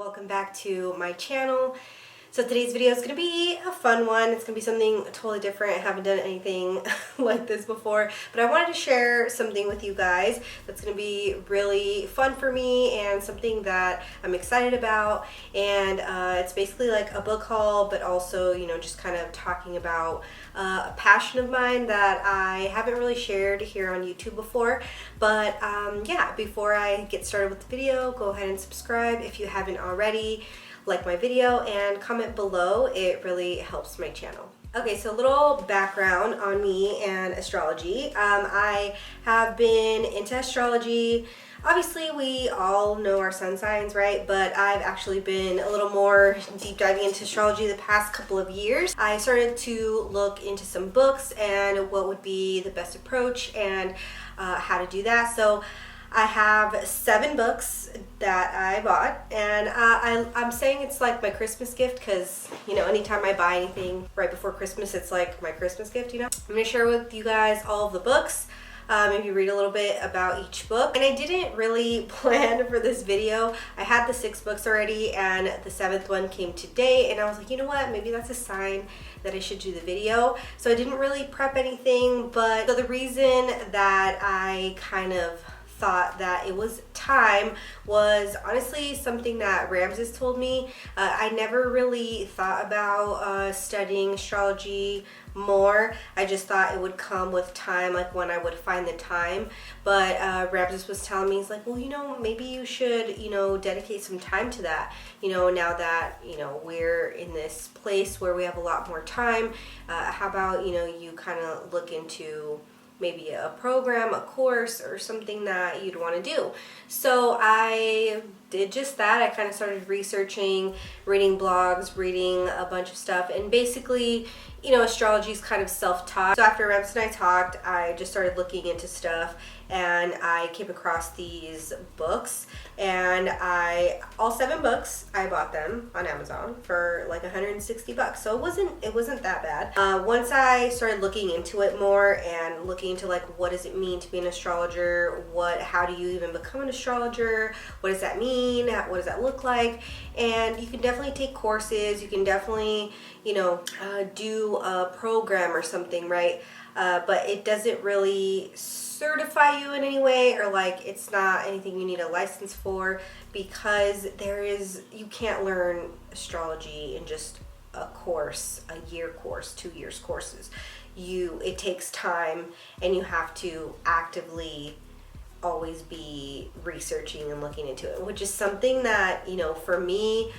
welcome back to my channel. So today's video is going to be a fun one. It's going to be something totally different. I haven't done anything like this before, but I wanted to share something with you guys that's going to be really fun for me and something that I'm excited about. And it's basically like a book haul, but also, you know, just kind of talking about a passion of mine that I haven't really shared here on YouTube before. But yeah, before I get started with the video, go ahead and subscribe if you haven't already. Like my video and comment below. It really helps my channel. Okay, so a little background on me and astrology. I have been into astrology. Obviously, we all know our sun signs, right? But I've actually been a little more deep diving into astrology the past couple of years. I started to look into some books and what would be the best approach and how to do that. So I have 7 books that I bought, and I'm saying it's like my Christmas gift because, you know, anytime I buy anything right before Christmas, it's like my Christmas gift, you know. I'm going to share with you guys all of the books, maybe read a little bit about each book. And I didn't really plan for this video. I had the 6 books already, and the 7th one came today, and I was like, you know what, maybe that's a sign that I should do the video. So I didn't really prep anything, but so the reason that I kind of thought that it was time was honestly something that Ramses told me. I never really thought about studying astrology more. I just thought it would come with time, like when I would find the time. But Ramses was telling me, he's like, well, you know, maybe you should, you know, dedicate some time to that. You know, now that, you know, we're in this place where we have a lot more time, how about, you know, you kind of look into maybe a program, a course, or something that you'd want to do. So I did just that. I kind of started researching, reading blogs, reading a bunch of stuff, and basically, you know, astrology is kind of self-taught. So after Ramses and I talked, I just started looking into stuff, and I came across these books, and all 7 books, I bought them on Amazon for like $160. So it wasn't that bad. Once I started looking into it more and looking into like what does it mean to be an astrologer, how do you even become an astrologer, what does that mean, what does that look like, and you can definitely take courses, you can definitely, you know, do a program or something, right? But it doesn't really certify you in any way, or like it's not anything you need a license for, because you can't learn astrology in just a course, a year course, 2 years courses. It takes time, and you have to actively always be researching and looking into it, which is something that, you know, for me,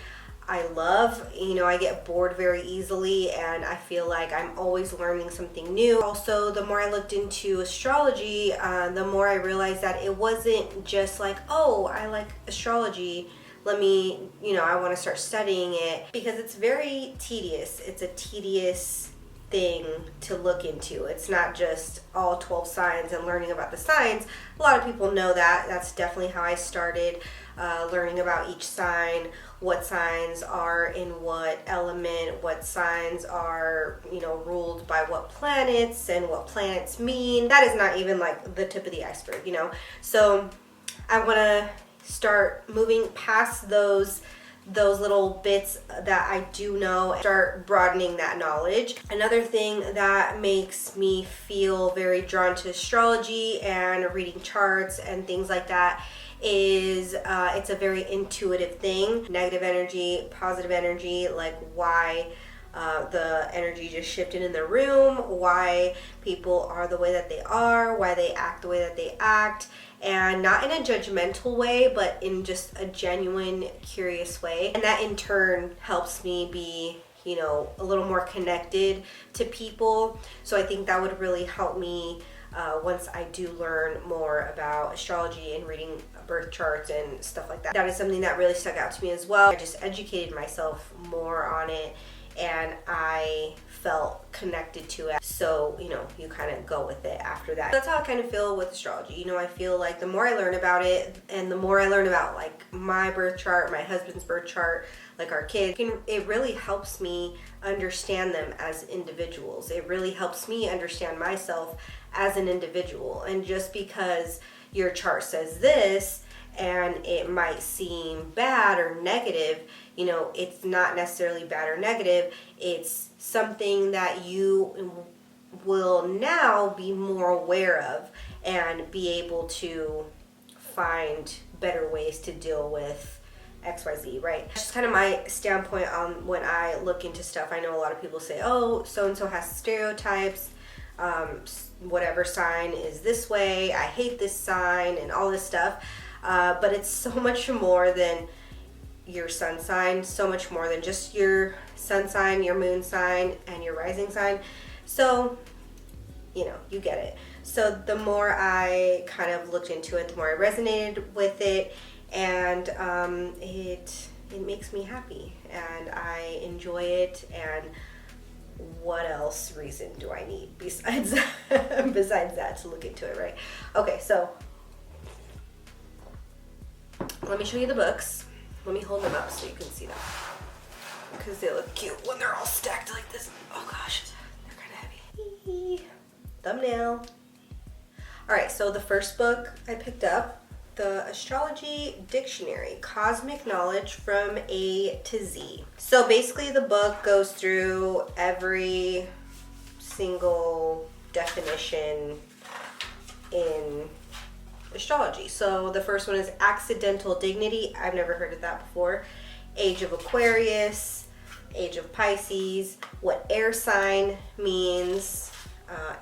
I love. You know, I get bored very easily, and I feel like I'm always learning something new. Also, the more I looked into astrology, the more I realized that it wasn't just like, oh, I like astrology, let me, you know, I want to start studying it, because it's very tedious. It's a tedious thing to look into. It's not just all 12 signs and learning about the signs. A lot of people know that. That's definitely how I started, learning about each sign, what signs are in what element, what signs are, you know, ruled by what planets, and what planets mean. That is not even like the tip of the iceberg, you know. So I want to start moving past those little bits that I do know, start broadening that knowledge. Another thing that makes me feel very drawn to astrology and reading charts and things like that is it's a very intuitive thing. Negative energy, positive energy, like why the energy just shifted in the room, why people are the way that they are, why they act the way that they act, and not in a judgmental way, but in just a genuine, curious way. And that in turn helps me be, you know, a little more connected to people. So I think that would really help me once I do learn more about astrology and reading birth charts and stuff like that. That is something that really stuck out to me as well. I just educated myself more on it, and I felt connected to it. So, you know, you kind of go with it after that. That's how I kind of feel with astrology. You know, I feel like the more I learn about it, and the more I learn about like my birth chart, my husband's birth chart, like our kids, it really helps me understand them as individuals. It really helps me understand myself as an individual. And just because your chart says this and it might seem bad or negative, you know, it's not necessarily bad or negative. It's something that you will now be more aware of and be able to find better ways to deal with XYZ, right? Just kind of my standpoint on when I look into stuff. I know a lot of people say, oh, so-and-so has stereotypes, whatever sign is this way, I hate this sign, and all this stuff. But it's so much more than your sun sign, so much more than just your sun sign, your moon sign, and your rising sign. So, you know, you get it. So the more I kind of looked into it, the more I resonated with it, and it makes me happy, and I enjoy it. And what else reason do I need besides that to look into it, right? Okay, so let me show you the books. Let me hold them up so you can see them, because they look cute when they're all stacked like this. Oh gosh, they're kind of heavy. Thumbnail. All right, so the first book I picked up, the Astrology Dictionary, Cosmic Knowledge from A to Z. So basically the book goes through every single definition in astrology. So the first one is accidental dignity. I've never heard of that before. Age of Aquarius, age of Pisces, what air sign means,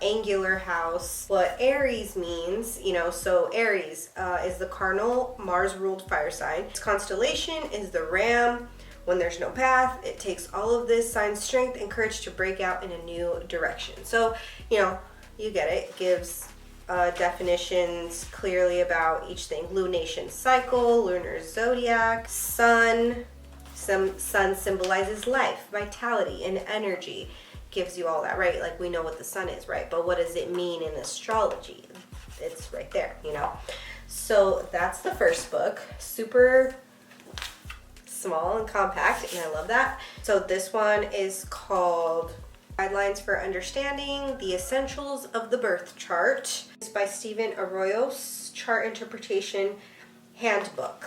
angular house, what Aries means, you know, so Aries is the cardinal Mars-ruled fire sign. Its constellation is the Ram. When there's no path, it takes all of this sign's strength and courage to break out in a new direction. So, you know, you get it. It gives definitions clearly about each thing. Lunation cycle, lunar zodiac, sun. Sun symbolizes life, vitality, and energy. Gives you all that, right? Like, we know what the sun is, right? But what does it mean in astrology? It's right there, you know? So that's the first book. Super small and compact, and I love that. So this one is called Guidelines for Understanding the Essentials of the Birth Chart. It's by Stephen Arroyo's Chart Interpretation Handbook.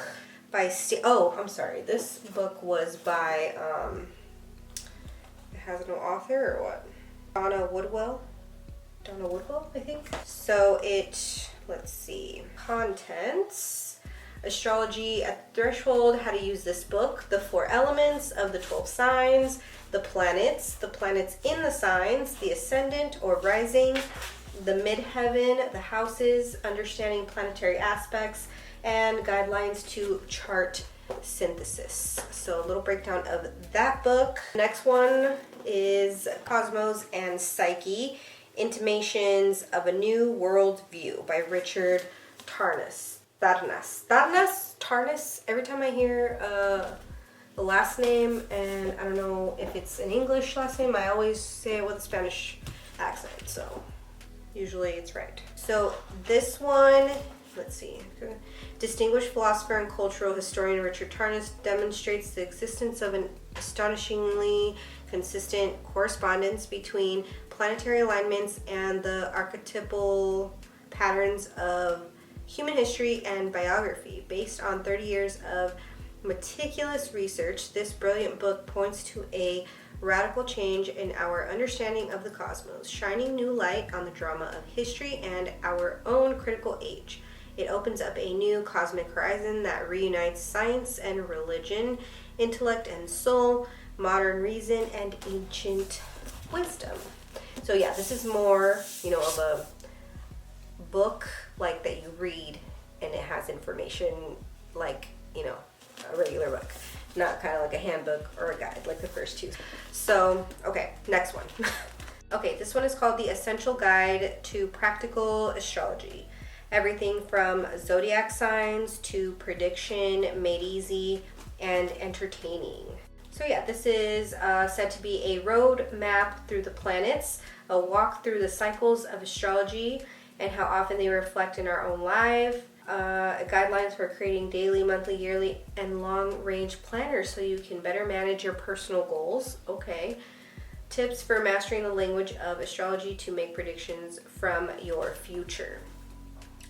I'm sorry. This book was by, it has no author or what? Donna Woodwell, I think. So let's see. Contents. Astrology at Threshold, how to use this book, the 4 elements of the 12 signs, the planets in the signs, the ascendant or rising, the midheaven, the houses, understanding planetary aspects, and guidelines to chart synthesis. So a little breakdown of that book. Next one is Cosmos and Psyche, Intimations of a New World View by Richard Tarnas. Every time I hear the last name, and I don't know if it's an English last name, I always say it with a Spanish accent, so usually it's right. So this one, let's see. Distinguished philosopher and cultural historian Richard Tarnas demonstrates the existence of an astonishingly consistent correspondence between planetary alignments and the archetypal patterns of human history and biography. Based on 30 years of meticulous research, this brilliant book points to a radical change in our understanding of the cosmos, shining new light on the drama of history and our own critical age. It opens up a new cosmic horizon that reunites science and religion, intellect and soul, modern reason and ancient wisdom. So yeah, this is more, you know, of a book like that you read and it has information like, you know, a regular book, not kind of like a handbook or a guide like the first two. So, okay, next one. Okay, this one is called The Essential Guide to Practical Astrology. Everything from zodiac signs to prediction made easy and entertaining. So yeah, this is said to be a road map through the planets, a walk through the cycles of astrology and how often they reflect in our own life, guidelines for creating daily, monthly, yearly, and long-range planners so you can better manage your personal goals. Okay. Tips for mastering the language of astrology to make predictions from your future.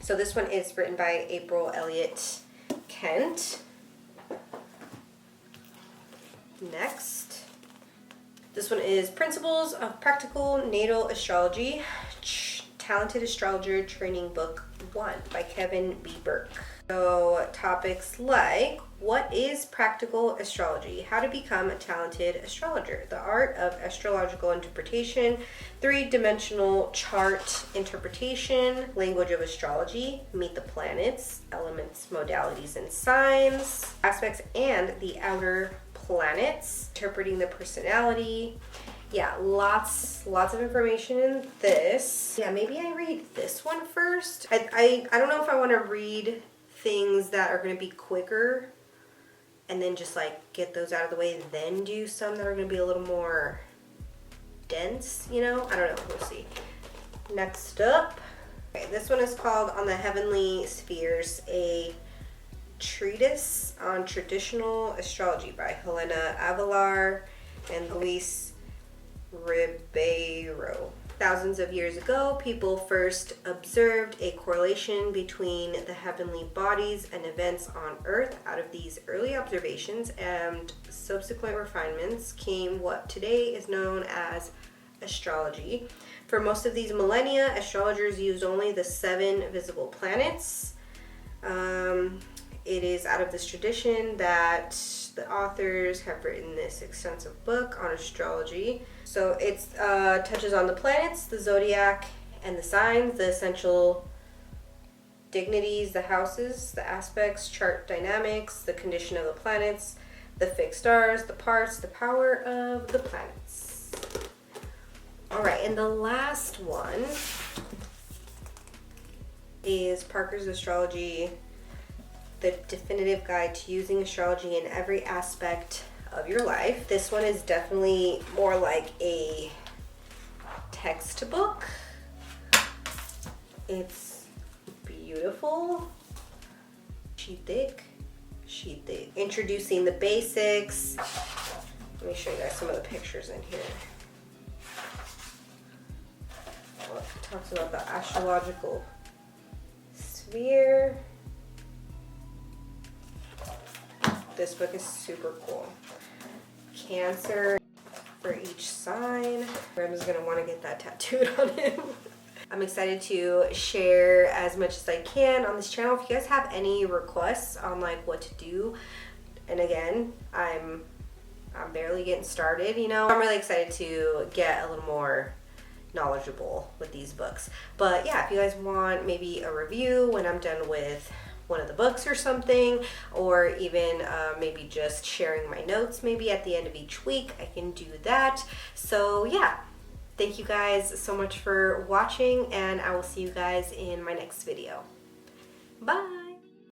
So this one is written by April Elliott Kent. Next, this one is Principles of Practical Natal Astrology, Talented Astrologer Training Book 1 by Kevin B. Burke. So topics like, what is practical astrology? How to become a talented astrologer? The art of astrological interpretation, 3-dimensional chart interpretation, language of astrology, meet the planets, elements, modalities, and signs, aspects and the outer planets, interpreting the personality. Yeah, lots of information in this. Yeah, maybe I read this one first. I don't know if I want to read things that are going to be quicker and then just like get those out of the way and then do some that are going to be a little more dense, you know? I don't know, we'll see. Next up, okay, this one is called On the Heavenly Spheres, a treatise on traditional astrology by Helena Avalar and Luis Ribeiro. Thousands of years ago, people first observed a correlation between the heavenly bodies and events on Earth. Out of these early observations and subsequent refinements came what today is known as astrology. For most of these millennia, astrologers used only the 7 visible planets. It is out of this tradition that the authors have written this extensive book on astrology. So it touches on the planets, the zodiac, and the signs, the essential dignities, the houses, the aspects, chart dynamics, the condition of the planets, the fixed stars, the parts, the power of the planets. All right, and the last one is Parker's Astrology, the definitive guide to using astrology in every aspect of your life. This one is definitely more like a textbook. It's beautiful. She thick. Introducing the basics. Let me show you guys some of the pictures in here. Well, it talks about the astrological sphere. This book is super cool. Cancer for each sign. Ram's gonna want to get that tattooed on him. I'm excited to share as much as I can on this channel. If you guys have any requests on like what to do, and again, I'm barely getting started, you know. I'm really excited to get a little more knowledgeable with these books. But yeah, if you guys want maybe a review when I'm done with one of the books or something, or even maybe just sharing my notes maybe at the end of each week, I can do that. So yeah, thank you guys so much for watching, and I will see you guys in my next video. Bye.